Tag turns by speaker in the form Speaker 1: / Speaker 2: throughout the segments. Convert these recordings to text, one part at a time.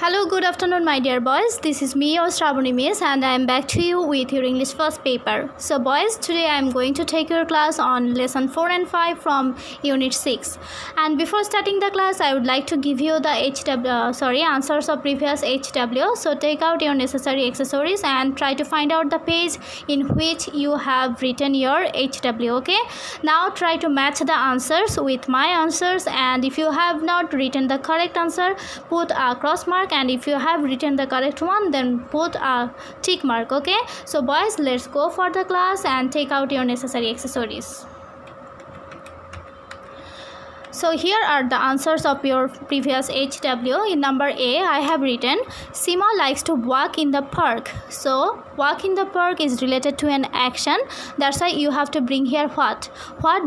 Speaker 1: Hello, good afternoon, my dear boys. This is me, your Shravani Miss, and I am back to you with your English first paper. So, boys, today I am going to take your class on lesson 4 and 5 from Unit 6. And before starting the class, I would like to give you the answers of previous HW. So, take out your necessary accessories and try to find out the page in which you have written your HW. Okay. Now, try to match the answers with my answers, and if you have not written the correct answer, put a cross mark, and if you have written the correct one, then put a tick mark. Okay, so boys, let's go for the class and take out your necessary accessories. So here are the answers of your previous HW. In number A, I have written Seema likes to walk in the park. So walk in the park is related to an action. That's why you have to bring here what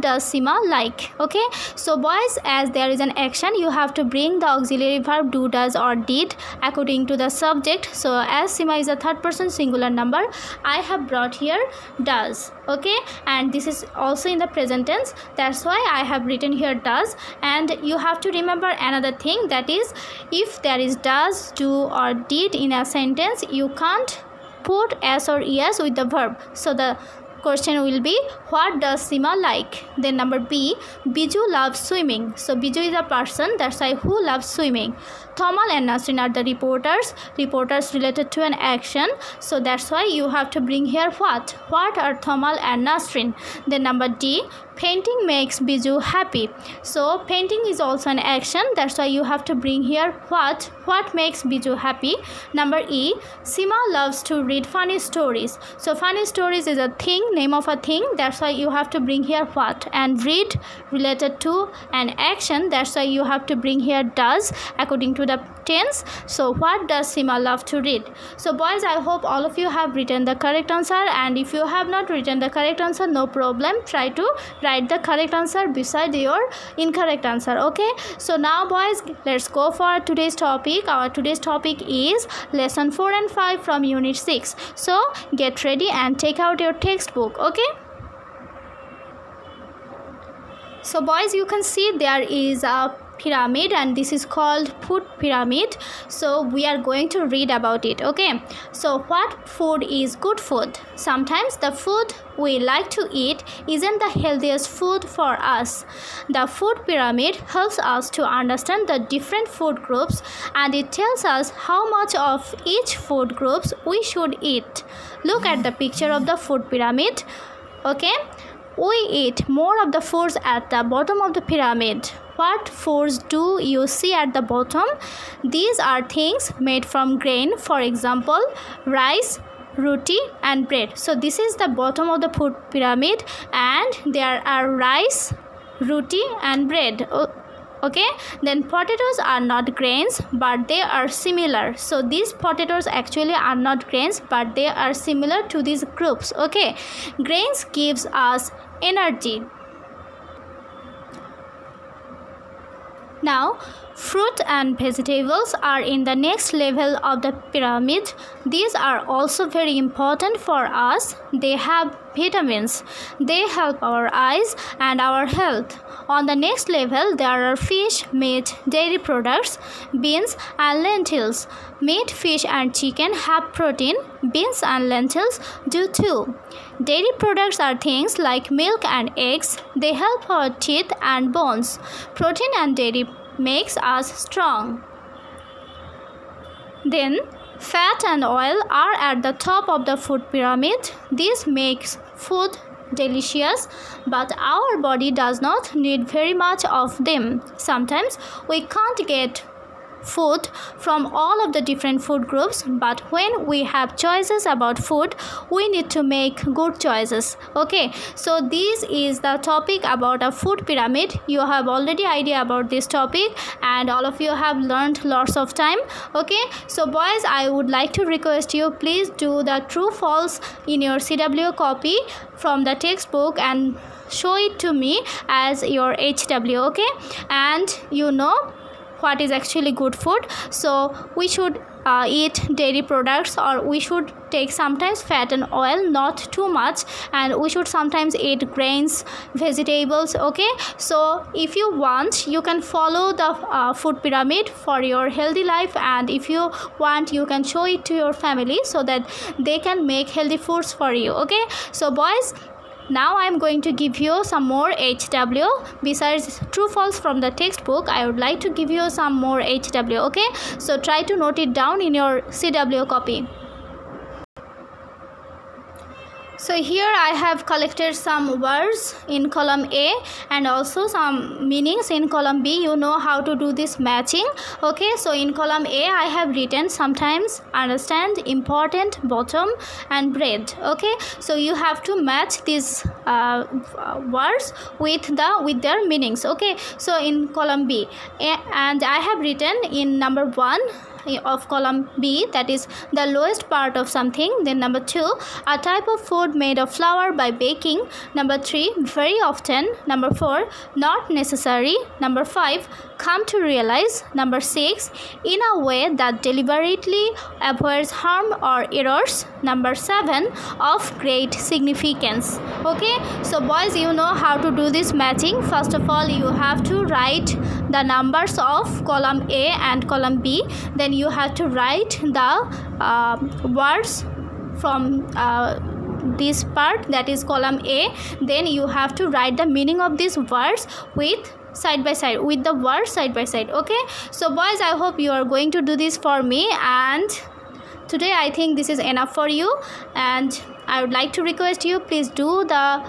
Speaker 1: does Seema like. Okay, so boys, as there is an action, you have to bring the auxiliary verb do, does or did according to the subject. So as Seema is a third person singular number, I have brought here does. Okay, and this is also in the present tense. That's why I have written here does. And you have to remember another thing, that is, if there is does, do or did in a sentence, you can't put s or es with the verb. So the question will be, what does Seema like? Then number B, Biju loves swimming. So Biju is a person, that's why who loves swimming. Thomal and Nasrin are the reporters related to an action. So that's why you have to bring here what are Thomal and Nasrin. Then number D, painting makes Biju happy. So painting is also an action, that's why you have to bring here what makes Biju happy. Number E, Seema loves to read funny stories. So funny stories is a thing, name of a thing, that's why you have to bring here what, and read related to an action, that's why you have to bring here does according to the tense. So what does Seema love to read? So boys, I hope all of you have written the correct answer, and if you have not written the correct answer, no problem, try to write the correct answer beside your incorrect answer. Okay, so now boys, let's go for today's topic. Our today's topic is lesson 4 and 5 from unit 6. So get ready and take out your textbook. Okay, so boys, you can see there is a pyramid, and this is called food pyramid. So we are going to read about it. Okay, so what food is good food? Sometimes the food we like to eat isn't the healthiest food for us. The food pyramid helps us to understand the different food groups, and it tells us how much of each food groups we should eat. Look at the picture of the food pyramid. Okay, we eat more of the foods at the bottom of the pyramid. What foods do you see at the bottom? These are things made from grain, for example, rice, roti and bread. So this is the bottom of the food pyramid, and there are rice, roti and bread. Okay, then potatoes are not grains, but they are similar. So these potatoes actually are not grains, but they are similar to these groups. Okay, grains gives us energy. Now, fruit and vegetables are in the next level of the pyramid. These are also very important for us. They have vitamins. They help our eyes and our health. On the next level, there are fish, meat, dairy products, beans and lentils. Meat, fish and chicken have protein. Beans and lentils do too. Dairy products are things like milk and eggs. They help our teeth and bones. Protein and dairy makes us strong. Then fat and oil are at the top of the food pyramid. This makes food delicious, but our body does not need very much of them. Sometimes we can't get food from all of the different food groups, but when we have choices about food, we need to make good choices. Okay, so this is the topic about a food pyramid. You have already idea about this topic, and all of you have learned lots of time. Okay, so boys, I would like to request you, please do the true false in your CW copy from the textbook and show it to me as your HW. Okay, and what is actually good food. So we should eat dairy products, or we should take sometimes fat and oil, not too much, and we should sometimes eat grains, vegetables. Okay, so if you want, you can follow the food pyramid for your healthy life, and if you want, you can show it to your family so that they can make healthy foods for you. Okay, so boys, now I am going to give you some more HW. Besides true false from the textbook, I would like to give you some more HW. Okay, so try to note it down in your CW copy. So here I have collected some words in column A and also some meanings in column B. You know how to do this matching. Okay, so in column A I have written sometimes, understand, important, bottom, and bread. Okay, so you have to match these words with their meanings. Okay, so in column B, and I have written in number 1 of column B, that is the lowest part of something. Then number 2, a type of food made of flour by baking. Number 3, very often. Number 4, not necessary. Number 5, come to realize. Number 6, in a way that deliberately avoids harm or errors. Number 7, of great significance. Okay, so boys, you know how to do this matching. First of all, you have to write the numbers of column A and column B. Then you have to write the words from this part, that is column A. Then you have to write the meaning of these words with side by side, with the words side by side. Okay, so boys, I hope you are going to do this for me, and today I think this is enough for you, and I would like to request you, please do the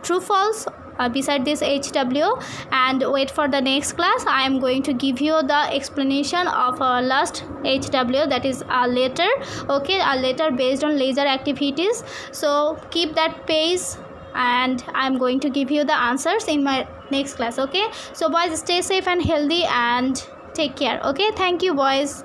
Speaker 1: true false beside this HW, and wait for the next class. I am going to give you the explanation of our last HW, that is a letter. Okay, a letter based on leisure activities. So keep that pace, and I am going to give you the answers in my next class. Okay, so boys, stay safe and healthy and take care. Okay, thank you boys.